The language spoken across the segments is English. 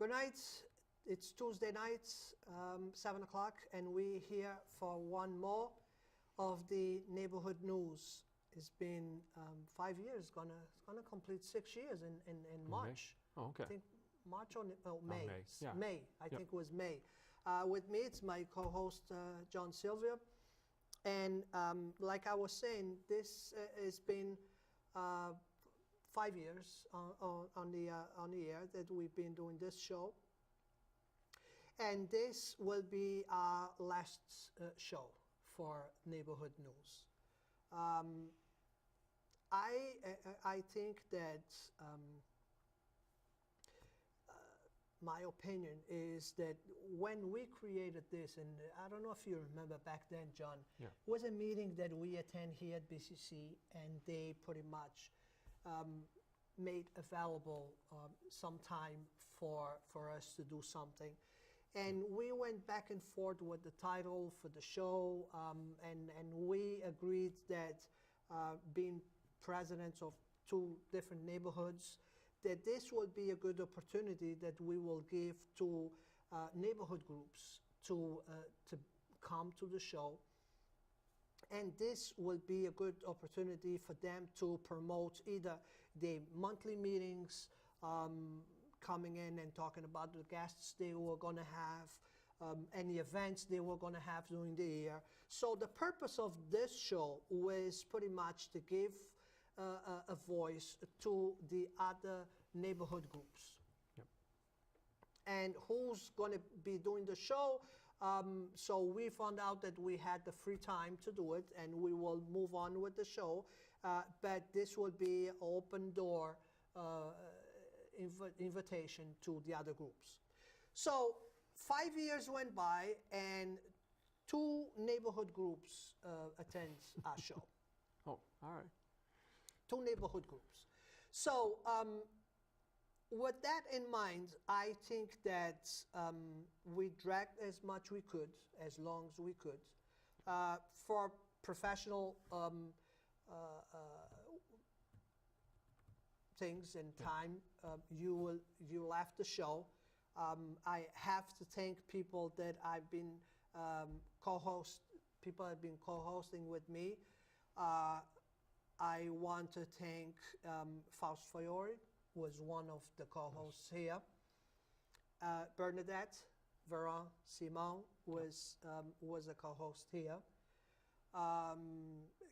Good night. It's Tuesday night, 7 o'clock, and we're here for one more of the neighborhood news. It's been 5 years, it's gonna complete 6 years in March. May? Oh, okay. I think March or May. May, yeah. May, I Yep. think it was May. With me, it's my co-host, John Sylvia. And like I was saying, this has been 5 years on the air that we've been doing this show. And this will be our last show for Neighborhood News. I think that my opinion is that when we created this, and I don't know if you remember back then, John, Yeah. it was a meeting that we attend here at BCC, and they pretty much made available some time for us to do something. And we went back and forth with the title for the show, and we agreed that being presidents of two different neighborhoods, that this would be a good opportunity that we will give to neighborhood groups to come to the show. And this will be a good opportunity for them to promote either the monthly meetings, coming in and talking about the guests they were going to have, any events they were going to have during the year. So the purpose of this show was pretty much to give a voice to the other neighborhood groups. Yep. And who's going to be doing the show? So we found out that we had the free time to do it, and we will move on with the show. But this will be an open door invitation to the other groups. So 5 years went by, and two neighborhood groups attend our show. Oh, all right. Two neighborhood groups. So with that in mind, I think that we dragged as much we could, as long as we could, for professional things and time. You left the show. I have to thank people that I've been people have been co-hosting with me. I want to thank Faust Fiore, who was one of the co-hosts here. Bernadette Veron Simon was a co-host here.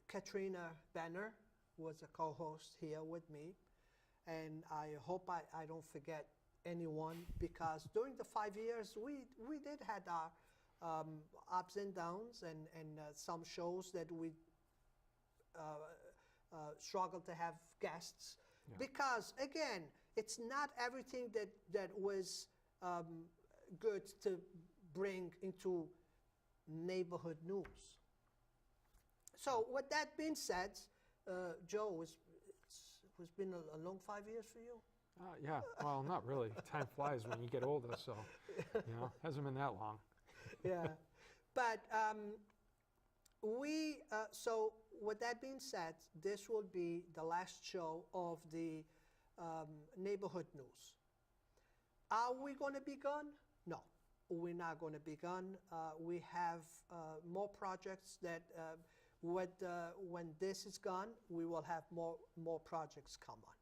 Katrina Benner was a co-host here with me. And I hope I don't forget anyone, because during the 5 years, we did had our ups and downs, and some shows that we struggled to have guests. Yeah. Because, again, it's not everything that was good to bring into neighborhood news. So with that being said, Joe, it's been a long 5 years for you? Yeah, well, not really. Time flies when you get older, so, hasn't been that long. Yeah. But so with that being said, this will be the last show of the neighborhood news. Are we going to be gone? No, we're not going to be gone. We have more projects that when this is gone, we will have more projects come on.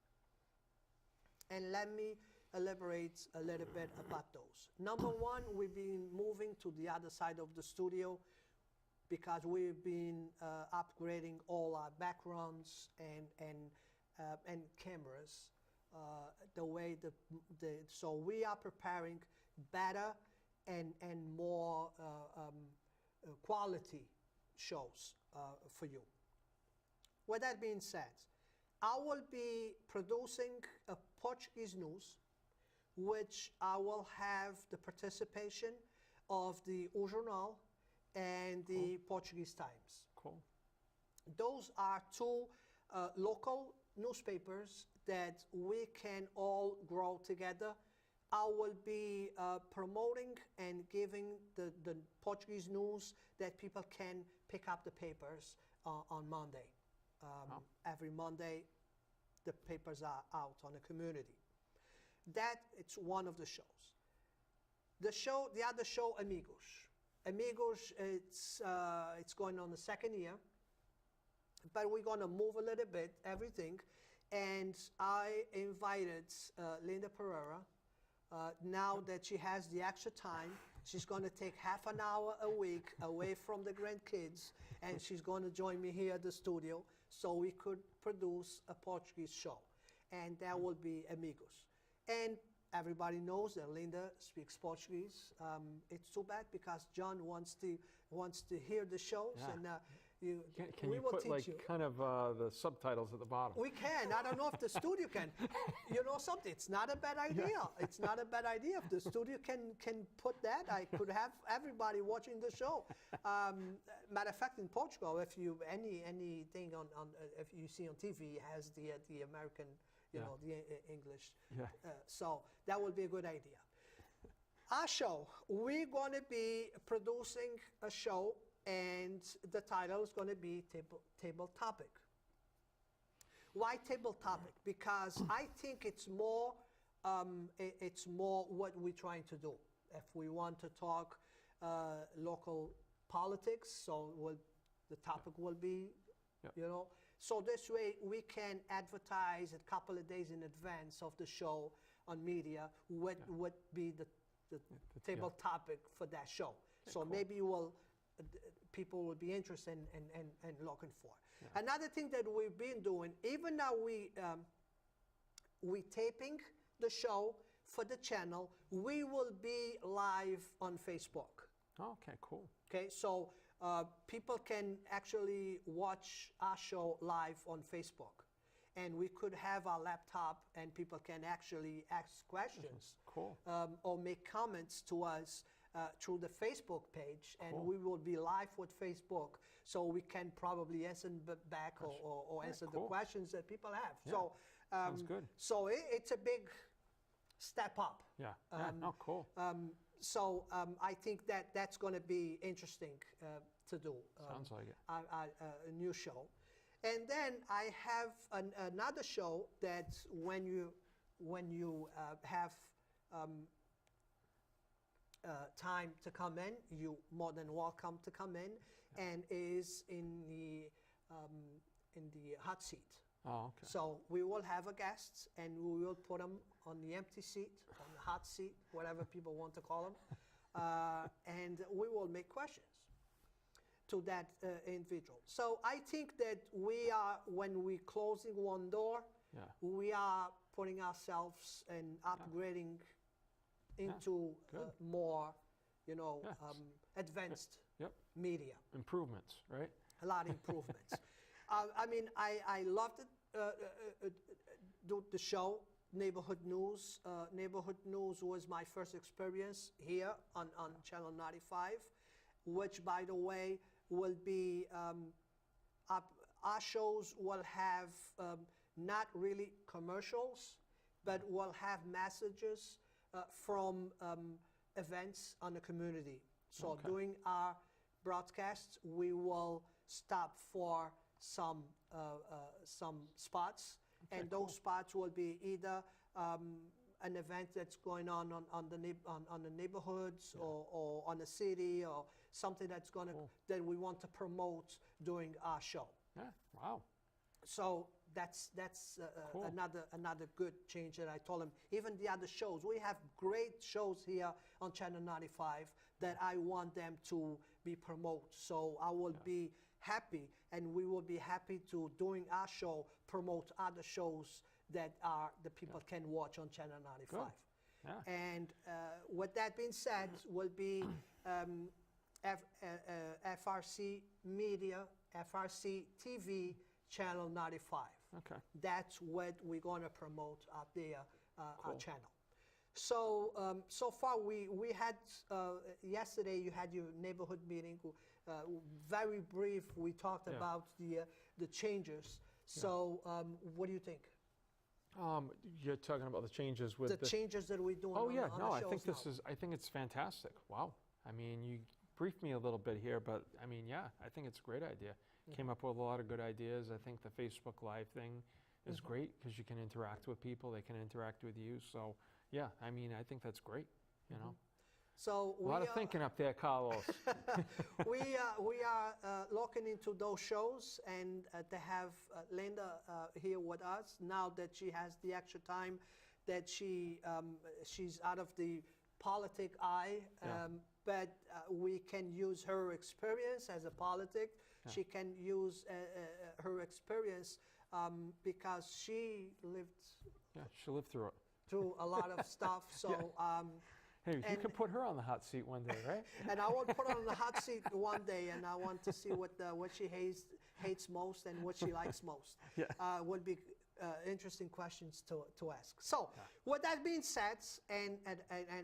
And let me elaborate a little bit about those. Number one, we've been moving to the other side of the studio because we've been upgrading all our backgrounds and cameras. So we are preparing better and more quality shows for you. With that being said, I will be producing a Portuguese news, which I will have the participation of the O Jornal and the Portuguese Times. Cool. Those are two local newspapers that we can all grow together. I will be promoting and giving the Portuguese news that people can pick up the papers on Monday. Every Monday, the papers are out on the community. It's one of the shows. The other show, Amigos. Amigos, it's going on the second year, but we're going to move a little bit, everything. And I invited Linda Pereira. Now that she has the extra time, she's going to take half an hour a week away from the grandkids, and she's going to join me here at the studio so we could produce a Portuguese show. And that will be Amigos. And everybody knows that Linda speaks Portuguese. It's too bad because John wants to hear the shows, Yeah. and Can we you will put teach like you. kind of the subtitles at the bottom? We can. I don't know if the studio can. You know something? It's not a bad idea. It's not a bad idea if the studio can put that. I could have everybody watching the show. Matter of fact, in Portugal, if you anything on if you see on TV has the American, you know, the English. Yeah. So that would be a good idea. Our show, we're going to be producing a show, and the title is going to be Table Topic. Why Table Topic? Because I think it's more what we're trying to do. If we want to talk local politics, so the topic will be, you know. So this way we can advertise a couple of days in advance of the show on media what would be the table topic for that show. So cool. maybe people will be interested in looking for. Another thing that we've been doing, even now we taping the show for the channel, we will be live on Facebook. Oh, okay, cool. Okay, so people can actually watch our show live on Facebook. And we could have our laptop and people can actually ask questions. Cool. Or make comments to us through the Facebook page. And Cool. we will be live with Facebook, so we can probably answer back or answer the cool. questions that people have. Yeah, So, sounds good. So it's a big step up. Yeah. Oh, cool. So I think that's going to be interesting to do. Sounds like it. A new show. And then I have another show that when you have time to come in, you're more than welcome to come in, and is in the hot seat. Oh, okay. So we will have a guest, and we will put them on the empty seat, on the hot seat, whatever people want to call them, and we will make questions to that individual. So I think that when we're closing one door, we are putting ourselves and upgrading into more, you know, advanced media. Improvements, right? A lot of improvements. I mean, I loved it, the show, Neighborhood News. Neighborhood News was my first experience here on Channel 95, which, by the way, will be, our shows will have not really commercials, but will have messages from events on the community. So during our broadcasts, we will stop for some spots, and those spots will be either an event that's going on the neighborhoods or on the city, or something that's going to that we want to promote during our show. Yeah. Wow. So that's another good change that I told him. Even the other shows, we have great shows here on Channel 95 that I want them to be promoted. So I will be happy, and we will be happy to, during our show, promote other shows that the people can watch on Channel 95. Good. Yeah. And with that being said, will be FRC Media, FRC TV, Channel 95. Okay. That's what we're going to promote up there, our channel. So so far we had yesterday you had your neighborhood meeting. Very brief. We talked about the changes. So what do you think? You're talking about the changes with the changes that we're doing. Oh on yeah, the no, I shows think now. I think it's fantastic. Wow. I mean, you briefed me a little bit here, but I mean, yeah, I think it's a great idea. Came up with a lot of good ideas. I think the Facebook Live thing is great because you can interact with people. They can interact with you. So yeah, I mean, I think that's great. You know. So A lot of thinking up there, Carlos. we are looking into those shows, and to have Linda here with us now that she has the extra time, that she's out of the politic eye, but we can use her experience as a politic. Yeah. She can use her experience because she lived Yeah, she lived through it. through a lot of stuff. So. Hey, you And- can put her on the hot seat one day, right? And I want to put her on the hot seat one day, and I want to see what she hates most and what she likes most. Yeah. Would be interesting questions to ask. So, with that being said, and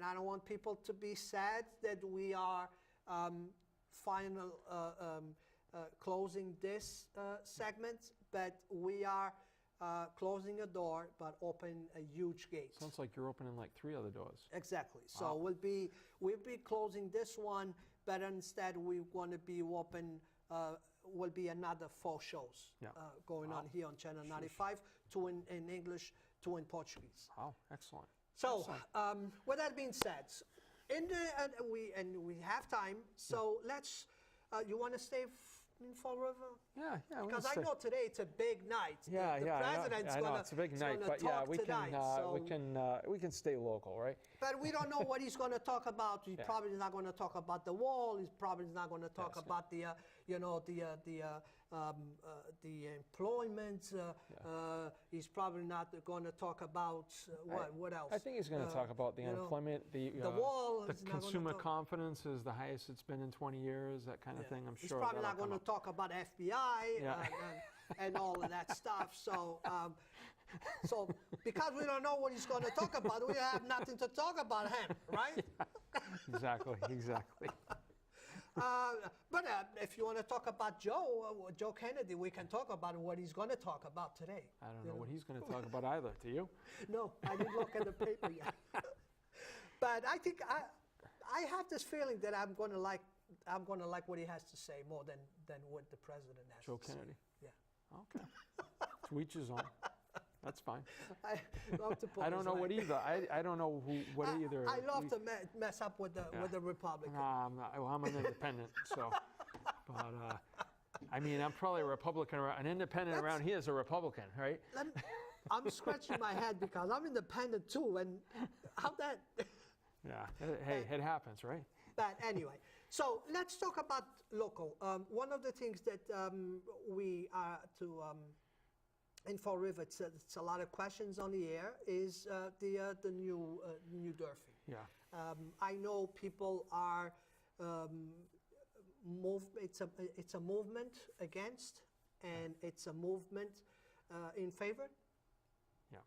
I don't want people to be sad that we are closing this segment, but we are closing a door, but open a huge gate. Sounds like you're opening like 3 other doors. Exactly. So Wow. we'll be closing this one, but instead we're going to be open. Will be another 4 shows Yeah. going on here on Channel 95, 2 in English, 2 in Portuguese. Wow, excellent. So Excellent. with that being said, we have time. So let's. You want to stay in Fall River? Yeah, yeah. we Because can I stay. know today it's a big night. Yeah, the yeah. president's I know gonna, it's a big is night, gonna but yeah, talk we tonight, we can stay local, right? But we don't know what he's going to talk about. He's Yeah. probably not going to talk about the wall. He's probably not going to talk Yes, about the employment. He's probably not going to talk about what else? I think he's going to talk about the unemployment, the wall. the He's not gonna consumer talk- confidence is the highest it's been in 20 years, that kind of thing. I'm He's sure probably that'll not going come to talk about FBI Yeah. and all of that stuff. So, so because we don't know what he's going to talk about, we have nothing to talk about him, right? up. Exactly, exactly. But if you want to talk about Joe Kennedy, we can talk about what he's going to talk about today. I don't know what he's going to talk about either. Do you? No, I didn't look at the paper yet. But I think I have this feeling that I'm going to like what he has to say more than what the president has Joe to say. Kennedy. Yeah. Okay. To each his own. That's fine. I love to put I don't his know line. what either. I don't know what either. I love to mess up with the Republican. Nah, I'm not. Well, I'm an independent, so. But I mean, I'm probably a Republican. An independent around here is a Republican, right? I'm scratching my head because I'm independent too, and how that. Yeah. Hey, it happens, right? But anyway, so let's talk about local. One of the things that we are to in Fall River, it's a lot of questions on the air, is the new Durfee. Yeah. I know people are it's a movement against, and it's a movement in favor. Yeah.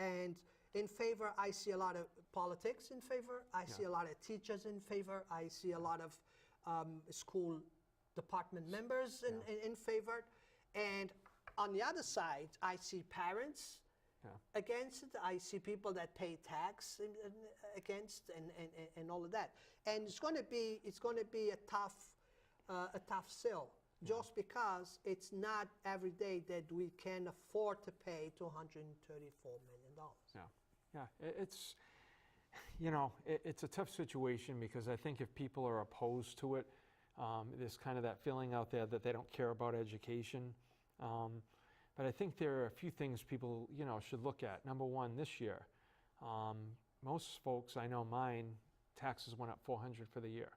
And in favor, I see a lot of politics in favor. I see a lot of teachers in favor. I see a lot of school department members in favor. And on the other side, I see parents against it. I see people that pay tax against, and all of that. And it's going to be a tough sell, just because it's not every day that we can afford to pay $234 million. Yeah. It's, it's a tough situation because I think if people are opposed to it, there's kind of that feeling out there that they don't care about education. But I think there are a few things people, should look at. Number one, this year, most folks, I know mine, taxes went up $400 for the year.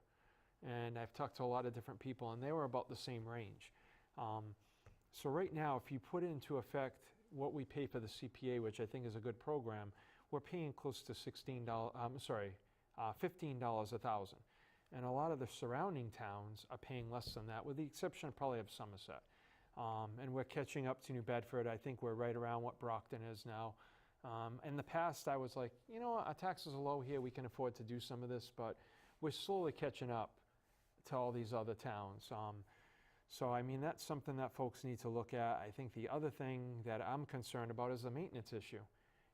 And I've talked to a lot of different people, and they were about the same range. So right now, if you put into effect what we pay for the CPA, which I think is a good program, we're paying close to $15 a thousand. And a lot of the surrounding towns are paying less than that, with the exception probably of Somerset. And we're catching up to New Bedford. I think we're right around what Brockton is now. In the past, I was like, our taxes are low here. We can afford to do some of this, but we're slowly catching up to all these other towns. So, I mean, that's something that folks need to look at. I think the other thing that I'm concerned about is the maintenance issue.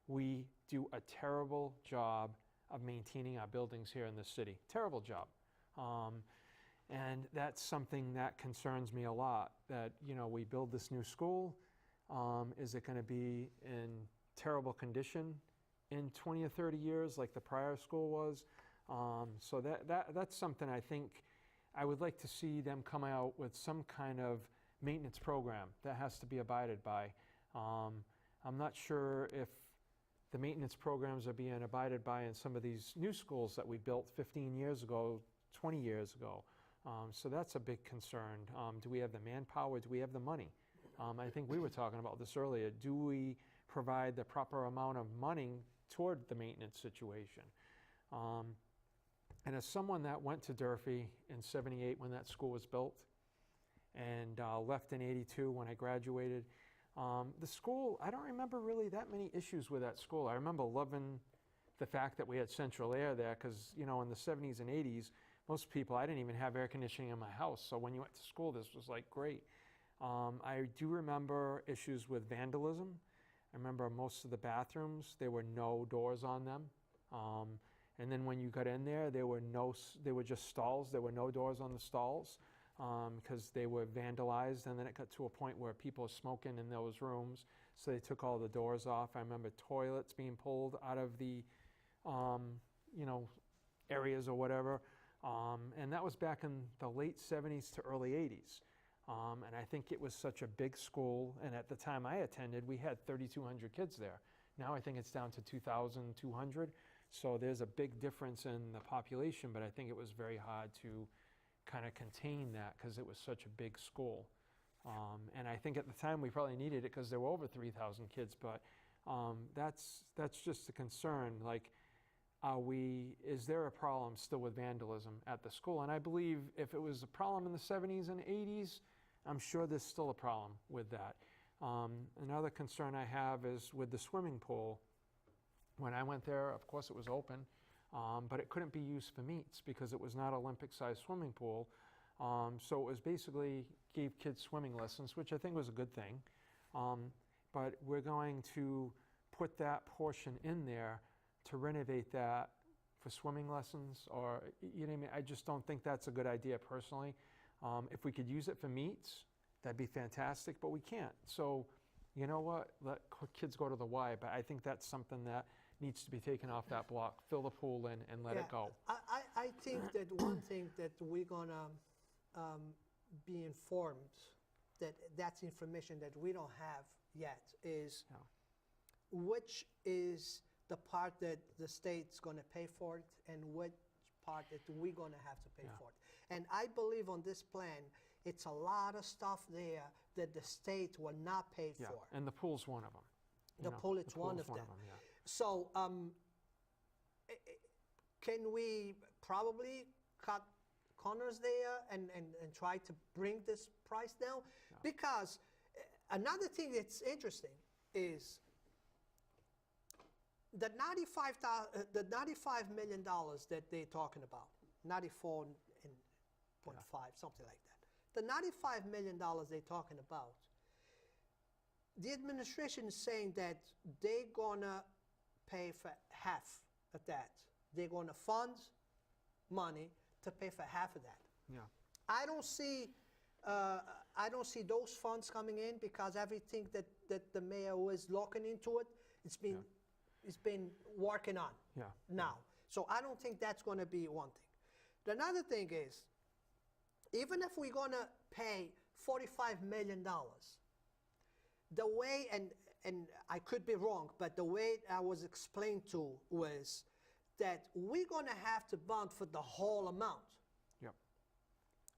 We do a terrible job of maintaining our buildings here in the city. Terrible job. And that's something that concerns me a lot, that, we build this new school. Is it going to be in terrible condition in 20 or 30 years like the prior school was? So that's something I think I would like to see them come out with some kind of maintenance program that has to be abided by. I'm not sure if the maintenance programs are being abided by in some of these new schools that we built 15 years ago, 20 years ago. So that's a big concern. Do we have the manpower? Do we have the money? I think we were talking about this earlier. Do we provide the proper amount of money toward the maintenance situation? And as someone that went to Durfee in '78 when that school was built and left in '82 when I graduated, the school, I don't remember really that many issues with that school. I remember loving the fact that we had central air there because, you know, in the '70s and '80s, most people, I didn't even have air conditioning in my house. So when you went to school, this was like great. I do remember issues with vandalism. I remember most of the bathrooms, there were no doors on them. And then when you got in there, there were just stalls. There were no doors on the stalls because they were vandalized. And then it got to a point where people were smoking in those rooms. So they took all the doors off. I remember toilets being pulled out of the, you know, areas or whatever. And that was back in the late '70s to early '80s. And I think it was such a big school. And at the time I attended, we had 3,200 kids there. Now I think it's down to 2,200. So there's a big difference in the population, but I think it was very hard to kind of contain that because it was such a big school. And I think at the time we probably needed it because there were over 3,000 kids, but that's just a concern. Like, is there a problem still with vandalism at the school? And I believe if it was a problem in the '70s and '80s, I'm sure there's still a problem with that. Another concern I have is with the swimming pool. When I went there, of course it was open, but it couldn't be used for meets because it was not an Olympic-sized swimming pool. So it was basically gave kids swimming lessons, which I think was a good thing. But we're going to put that portion in there to renovate that for swimming lessons, or, you know what I mean? I just don't think that's a good idea personally. If we could use it for meets, that'd be fantastic, but we can't. So, you know what? Let kids go to the Y, but I think that's something that needs to be taken off that block. Fill the pool in and let it go. I think that one thing that we're gonna be informed that that's information that we don't have yet is which is the part that the state's gonna pay for it and which part that we're gonna have to pay for it. And I believe on this plan, it's a lot of stuff there that the state will not pay for. And the pool's one of them. The pool is one of them. So can we probably cut corners there and try to bring this price down? Because another thing that's interesting is the $95 million that they're talking about, 94.5, something like that. The $95 million they're talking about, the administration is saying that they're gonna pay for half of that. They're gonna fund money to pay for half of that. I don't see those funds coming in because everything that the mayor was looking into it, it's been working on now. So I don't think that's gonna be one thing. Another thing is, even if we're gonna pay $45 million, the way, and I could be wrong, but the way I was explained to was that we're gonna have to bond for the whole amount.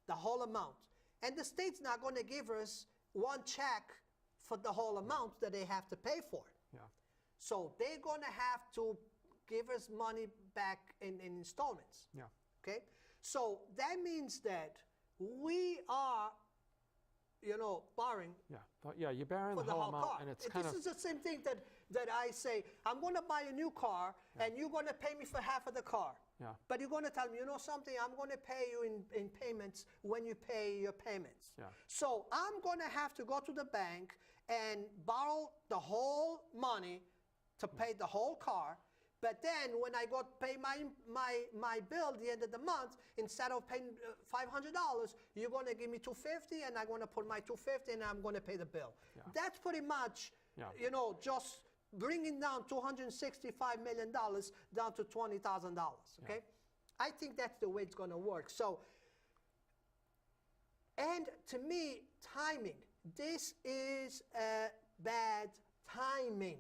The whole amount. And the state's not gonna give us one check for the whole amount that they have to pay for it. So they're gonna have to give us money back in installments. Okay? So that means that we are, you know, borrowing. You're borrowing the whole amount, and it's kind of. This is the same thing that I say. I'm going to buy a new car, and you're going to pay me for half of the car. But you're going to tell me, you know something? I'm going to pay you in payments when you pay your payments. So I'm going to have to go to the bank and borrow the whole money to pay the whole car. But then when I go to pay my bill at the end of the month, instead of paying $500, you're going to give me $250, and I'm going to put my $250, and I'm going to pay the bill. That's pretty much, you know, just bringing down $265 million down to $20,000, okay? I think that's the way it's going to work. So, and to me, timing. This is a bad timing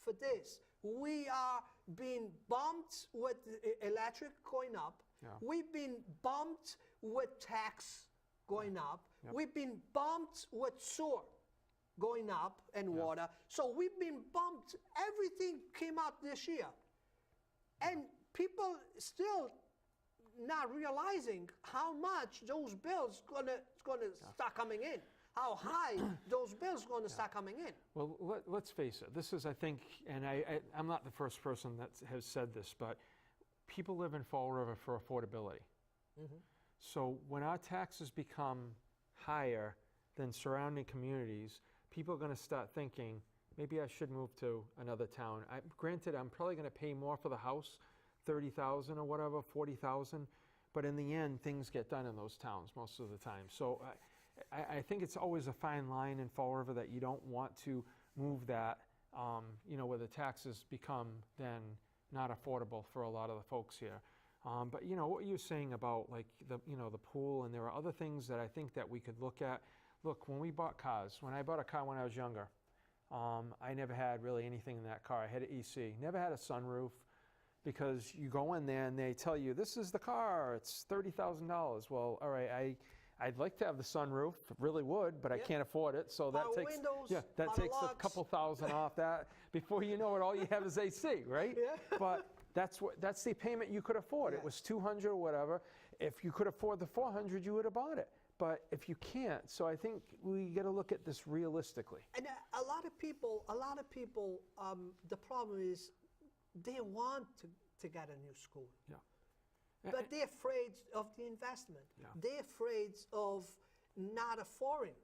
for this. We are being bumped with electric going up. Yeah. We've been bumped with tax going up. Yep. We've been bumped with sewer going up and water. So we've been bumped. Everything came out this year. And people still not realizing how much those bills gonna start coming in. How high those bills going to start coming in. Well, let's face it. This is, I think, and I'm not the first person that has said this, but people live in Fall River for affordability. Mm-hmm. So when our taxes become higher than surrounding communities, people are going to start thinking, maybe I should move to another town. Granted, I'm probably going to pay more for the house, $30,000 or whatever, $40,000, but in the end, things get done in those towns most of the time. So I think it's always a fine line in Fall River that you don't want to move that, where the taxes become then not affordable for a lot of the folks here. But what you're saying about like the pool, and there are other things that I think that we could look at. Look, when I bought a car when I was younger, I never had really anything in that car. I had an EC, never had a sunroof, because you go in there and they tell you, this is the car, it's $30,000. Well, all right, I'd like to have the sunroof, really would, but I can't afford it. So that takes a couple thousand off that. Before you know it, all you have is AC, right? Yeah. But that's the payment you could afford. Yeah. It was $200 or whatever. If you could afford the $400, you would have bought it. But if you can't, so I think we got to look at this realistically. And a lot of people, the problem is they want to get a new school. Yeah. But they're afraid of the investment. Yeah. They're afraid of not affording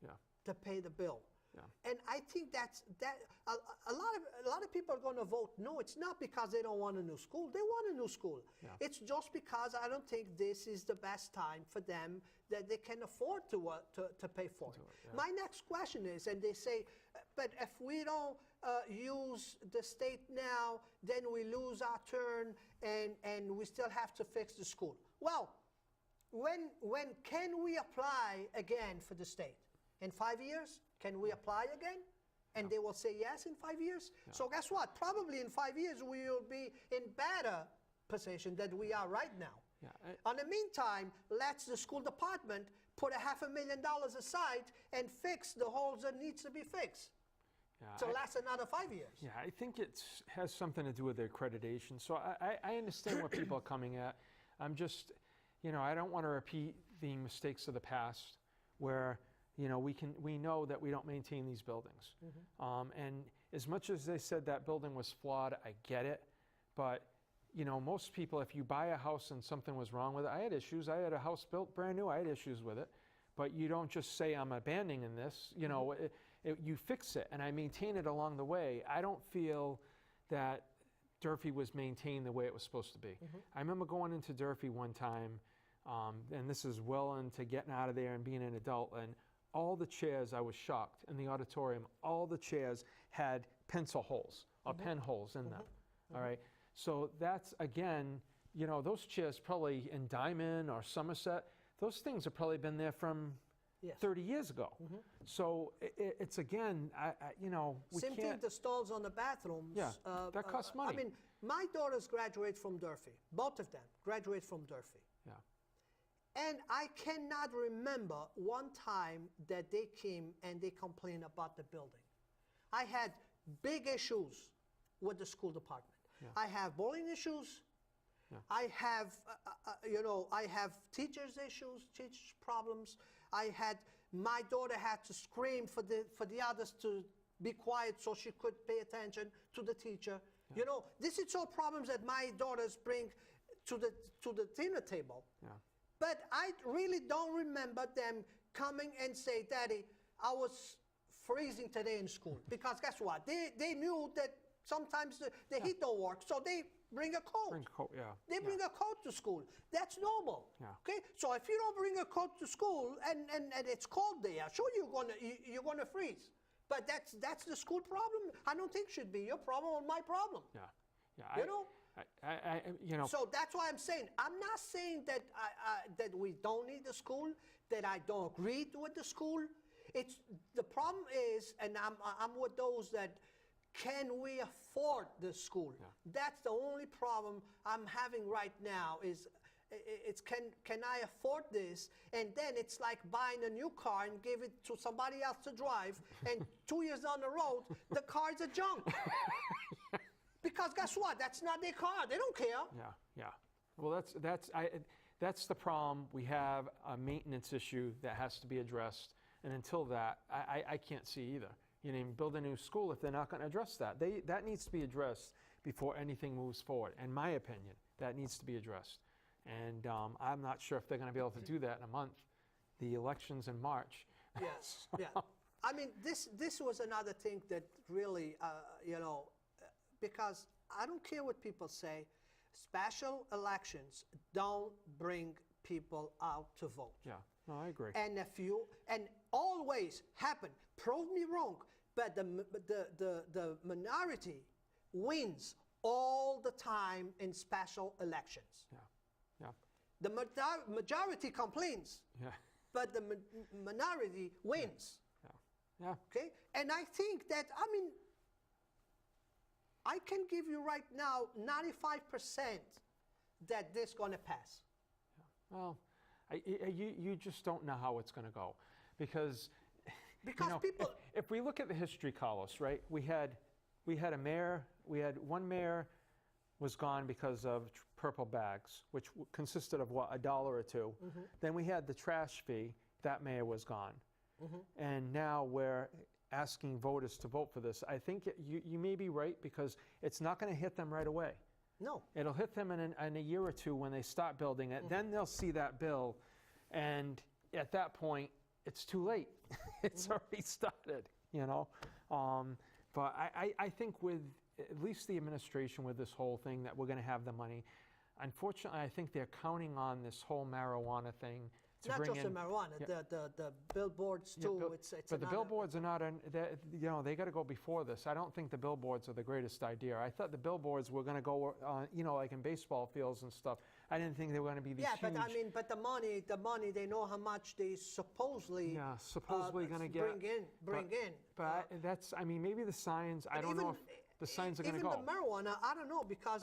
Yeah. to pay the bill. Yeah. And I think that a lot of people are going to vote no. It's not because they don't want a new school. They want a new school. Yeah. It's just because I don't think this is the best time for them that they can afford to pay for it. Yeah. My next question is, and they say, but if we don't use the state now, then we lose our turn, and we still have to fix the school. Well, when can we apply again for the state? In 5 years? Can we apply again? And they will say yes in 5 years? Yeah. So guess what? Probably in 5 years we will be in better position than we are right now. Yeah. In the meantime, let the school department put $500,000 aside and fix the holes that needs to be fixed. Yeah, To last another 5 years. Yeah, I think it has something to do with the accreditation. So I understand where people are coming at. I'm just, I don't want to repeat the mistakes of the past where, we know that we don't maintain these buildings. Mm-hmm. And as much as they said that building was flawed, I get it. But, most people, if you buy a house and something was wrong with it, I had issues. I had a house built brand new. I had issues with it. But you don't just say, I'm abandoning this. You fix it, and I maintain it along the way. I don't feel that Durfee was maintained the way it was supposed to be. Mm-hmm. I remember going into Durfee one time, and this is well into getting out of there and being an adult, and all the chairs, I was shocked, in the auditorium, all the chairs had pencil holes or pen holes in them, all right? So that's, again, those chairs probably in Diamond or Somerset, those things have probably been there from 30 years ago. So it's again, we Same can't. thing, the stalls on the bathrooms. Yeah, that costs money. I mean, my daughters graduate from Durfee. Both of them graduate from Durfee. Yeah. And I cannot remember one time that they came and they complained about the building. I had big issues with the school department. Yeah. I have bowling issues. Yeah. I have, I have teachers' issues, teachers' problems. My daughter had to scream for the others to be quiet so she could pay attention to the teacher. Yeah. This is all problems that my daughters bring to the dinner table. Yeah. But I really don't remember them coming and say, Daddy, I was freezing today in school. Because guess what? They knew that sometimes the heat don't work, so they bring a coat. They bring a coat to school. That's normal. Yeah. Okay? So if you don't bring a coat to school and it's cold there, sure you're gonna freeze. But that's the school problem. I don't think should be your problem or my problem. Yeah. Yeah. You know, So that's why I'm saying, I'm not saying that that we don't need the school, that I don't agree with the school. It's, the problem is, and I'm with those that, can we afford the school? That's the only problem I'm having right now is, it's can I afford this? And then it's like buying a new car and give it to somebody else to drive, and 2 years down the road, the car is a junk. Because guess what? That's not their car. They don't care. yeah. Well, that's the problem. We have a maintenance issue that has to be addressed, and until that, I can't see either. You know, build a new school if they're not going to address that. That needs to be addressed before anything moves forward. In my opinion, that needs to be addressed. And I'm not sure if they're going to be able to do that in a month. The election's in March. Yes, yeah. I mean, this was another thing that really, you know, because I don't care what people say, special elections don't bring people out to vote. Yeah, no, I agree. And always happen, prove me wrong, but the minority wins all the time in special elections. Yeah. The majority complains, Yeah. but the minority wins. Yeah. Okay? And I think that, I mean, I can give you right now 95% that this going to pass. Well, you just don't know how it's going to go, because you know, people, if we look at the history, Carlos, right? We had a mayor. We had one mayor was gone because of purple bags, which consisted of what, $1 or $2. Then we had the trash fee. That mayor was gone, and now we're asking voters to vote for this. I think you may be right, because it's not going to hit them right away. no. It'll hit them in a year or two when they start building it. Then they'll see that bill, and at that point, it's too late. It's already started, you know. But I think with at least the administration, with this whole thing, that we're going to have the money. Unfortunately, I think they're counting on this whole marijuana thing to Not bring just in. the marijuana, the billboards too. It's But the another- billboards are not, you know, they got to go before this. I don't think the billboards are the greatest idea. I thought the billboards were going to go, you know, like in baseball fields and stuff. I didn't think they were going to be these Yeah, huge. but I mean, but the money, they know how much they supposedly going to get. bring in. But that's, I mean, maybe the signs. I don't know if the signs are going to go. Even the marijuana, I don't know, because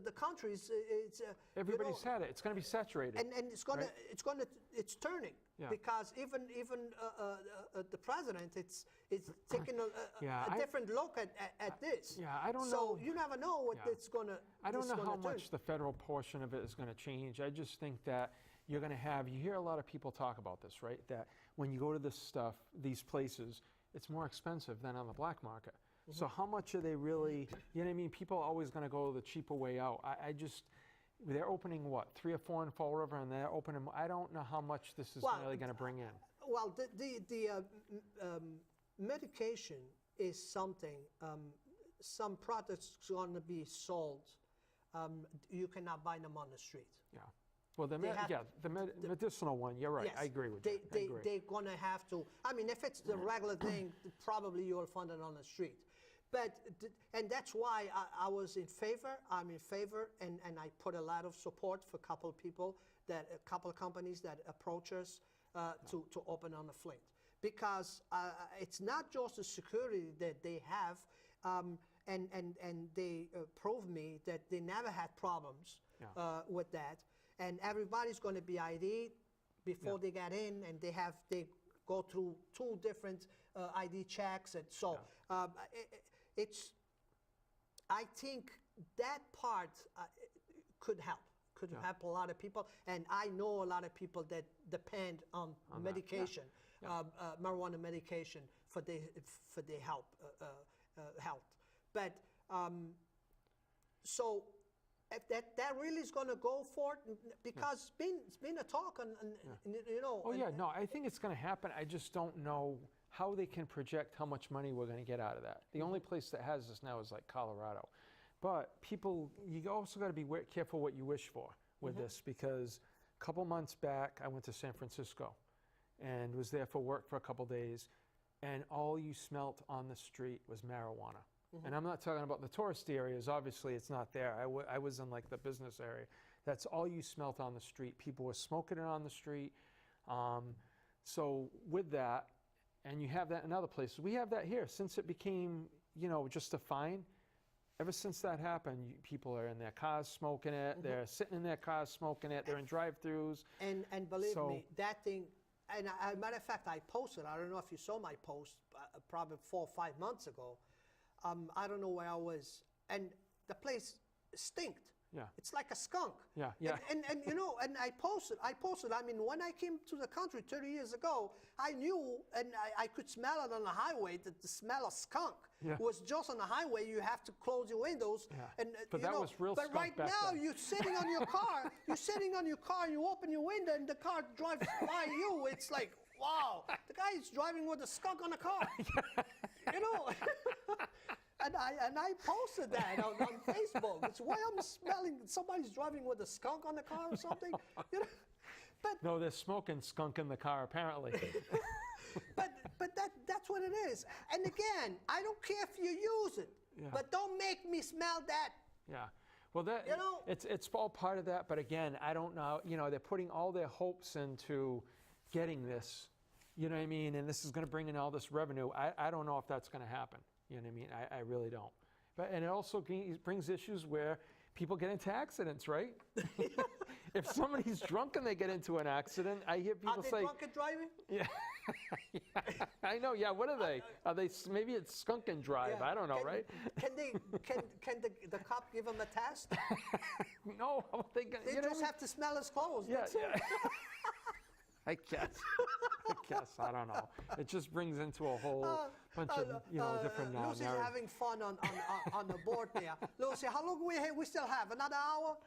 the country is it's Everybody's had it. It's going to be saturated. and it's turning. Yeah. Because even the president, it's taking Yeah, a different look at this. Yeah, I don't So know. you never know what Yeah. it's gonna. I don't this know gonna how turn. much the federal portion of it is going to change. I just think that you're going to have, you hear a lot of people talk about this, right? That when you go to this stuff, these places, it's more expensive than on the black market. So how much are they really, you know what I mean? People are always going to go the cheaper way out. They're opening what, 3 or 4 in Fall River, and they're opening, I don't know how much this is really going to bring in. Well, the medication is something. Some products going to be sold. You cannot buy them on the street. Yeah. Well, the medicinal one, you're right. Yes, I agree with you. I agree. They're going to have to. I mean, if it's the regular thing, probably you'll find it on the street. But and that's why I was in favor. I'm in favor, and I put a lot of support for a couple of people, a couple of companies that approach us to open on the Flint, because it's not just the security that they have, and they prove me that they never had problems with that, and everybody's going to be ID'd before they get in, and they go through 2 different ID checks, and so I think that part could help. Could help a lot of people, and I know a lot of people that depend on medication, marijuana medication for their health. But so if that really is going to go for it, because it's been a talk, you know. Oh yeah, no, I think it's going to happen. I just don't know how they can project how much money we're going to get out of that. The only place that has this now is like Colorado. But people, you also got to be careful what you wish for with this, because a couple months back, I went to San Francisco and was there for work for a couple days, and all you smelt on the street was marijuana. And I'm not talking about the tourist areas. Obviously, it's not there. I was in like the business area. That's all you smelt on the street. People were smoking it on the street. So with that, and you have that in other places. We have that here. Since it became, just a fine, ever since that happened, people are in their cars smoking it. They're sitting in their cars smoking it. They're in drive-thrus. And believe me, that thing, and as a matter of fact, I posted, I don't know if you saw my post, probably 4 or 5 months ago. I don't know where I was. And the place stinked. Yeah. It's like a skunk. Yeah, yeah. And I posted, I mean, when I came to the country 30 years ago, I knew, and I could smell it on the highway, that the smell of skunk was just on the highway. You have to close your windows. Yeah. And, but that was real skunk right back now, then. you're sitting on your car, you open your window, and the car drives by you. It's like, wow, the guy is driving with a skunk on the car. And I posted that on Facebook. It's why I'm smelling somebody's driving with a skunk on the car or something. But no, they're smoking skunk in the car apparently. but that's what it is. And again, I don't care if you use it, but don't make me smell that. Yeah. Well, that it's all part of that. But again, I don't know. They're putting all their hopes into getting this. You know what I mean? And this is going to bring in all this revenue. I don't know if that's going to happen. You know what I mean? I really don't. And it also brings issues where people get into accidents, right? If somebody's drunk and they get into an accident, I hear people say... Are they drunk and driving? Yeah. I know, yeah. What are they? Are they? Maybe it's skunk and drive. I don't know, right? Can the cop give them a test? No. They just have to smell his clothes. Yeah, yeah. I guess. I don't know. It just brings into a whole bunch of different Lucy's narratives. having fun on the board there. Lucy, how long we still have? Another hour?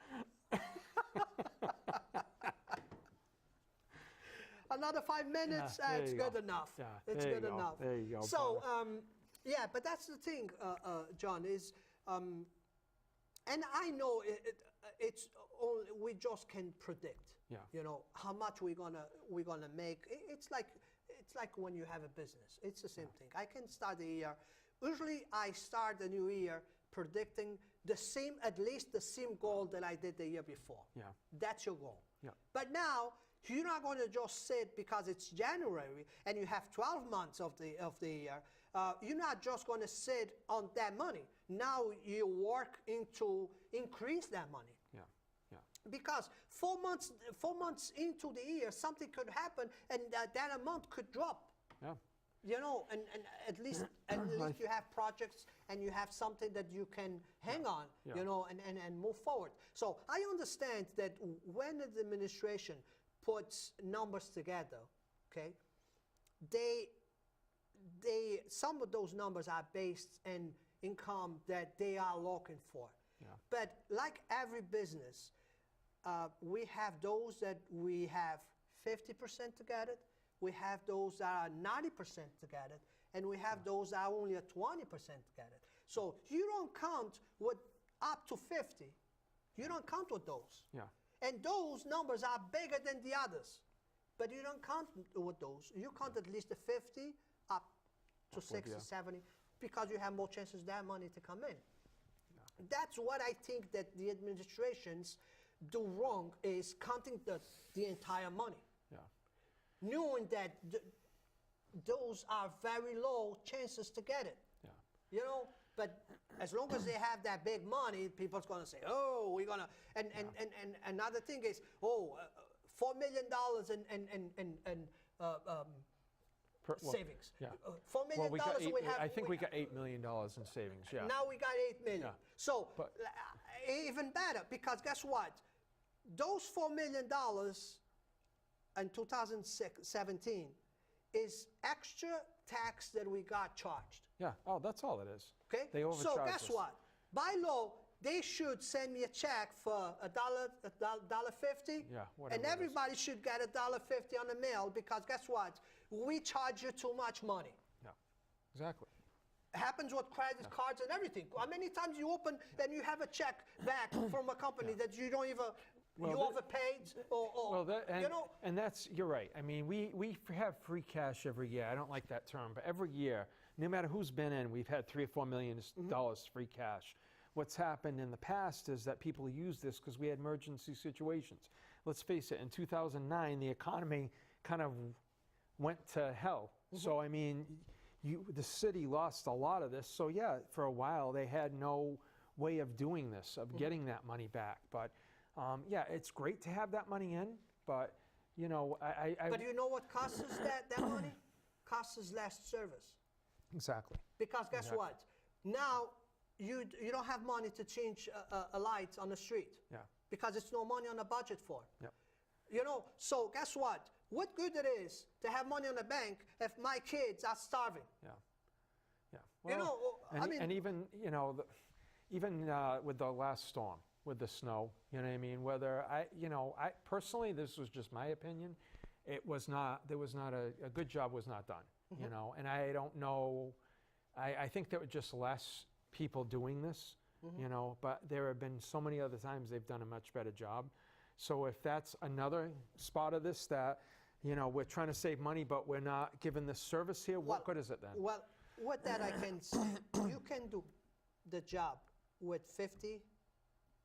Another 5 minutes? It's good enough. Yeah, it's good enough. There you go. So, but that's the thing, John, is, and I know it's only, we just can predict. Yeah. How much we're gonna make. It's like when you have a business. It's the same thing. I can start the year. Usually, I start the new year predicting at least the same goal that I did the year before. Yeah. That's your goal. Yeah. But now you're not going to just sit because it's January and you have 12 months of the year. You're not just going to sit on that money. Now you work to increase that money. Because 4 months into the year, something could happen, and that amount could drop. Yeah. And at least you have projects, and you have something that you can hang on, and move forward. So I understand that when the administration puts numbers together, okay, some of those numbers are based in income that they are looking for. Yeah. But like every business, we have those that we have 50% to get it, we have those that are 90% to get it, and we have those that are only at 20% to get it. So you don't count with up to 50. You don't count with those. Yeah. And those numbers are bigger than the others. But you don't count with those. You count at least the 50 up to 60, 70, because you have more chances of that money to come in. Yeah. That's what I think that the administrations do wrong, is counting the entire money. Yeah. Knowing that those are very low chances to get it. Yeah. But as long as they have that big money, people's going to say, oh, we're going to, and another thing is, $4 million in savings. Yeah. $4 million we have. I think we got $8 million in savings. Yeah. Now we got $8 million. Yeah. So even better, because guess what? Those $4 million in 2017 is extra tax that we got charged. Yeah. Oh, that's all it is. Okay. They overcharged So guess us. what? By law, they should send me a check for $1.50. Yeah, whatever and it is. everybody should get $1.50 on the mail, because guess what? We charge you too much money. Yeah. Exactly. It happens with credit cards and everything. How many times you open and you have a check back from a company that you don't even, overpaid or and that's, you're right. I mean, we have free cash every year. I don't like that term, but every year no matter who's been in, we've had $3 or $4 million free cash. What's happened in the past is that people use this because we had emergency situations. Let's face it, in 2009, the economy kind of went to hell. So, I mean, the city lost a lot of this. So, yeah, for a while, they had no way of doing this, of getting that money back. But, yeah, it's great to have that money in, but, you know, But you know what costs us that money? Costs us less service. Exactly. Because guess Exactly. what? Now, you don't have money to change a light on the street. Yeah. Because it's no money on the budget for. Yep. You know, so guess what? What good it is to have money on the bank if my kids are starving? Yeah. Yeah. You know, I mean- and even, you know, even with the last storm, with the snow, you know what I mean? Whether I personally, this was just my opinion, there was not a good job was not done, you know, and I don't know, I think there were just less people doing this, you know, but there have been so many other times they've done a much better job. So if that's another spot of this that, you know, we're trying to save money, but we're not giving this service here, what good is it then? Well, with that I can say, you can do the job with 50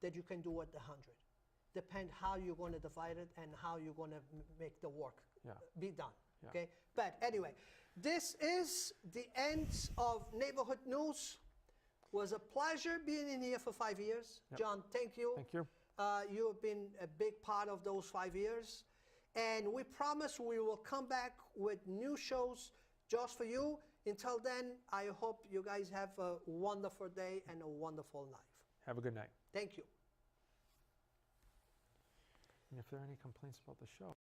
that you can do with 100. Depend how you're going to divide it and how you're going to make the work Yeah. be done. Yeah. Okay. But anyway, this is the end of Neighborhood News. Was a pleasure being in here for 5 years. Yep. John, thank you. Thank you. You have been a big part of those 5 years. And we promise we will come back with new shows just for you. Until then, I hope you guys have a wonderful day and a wonderful life. Have a good night. Thank you. And if there are any complaints about the show,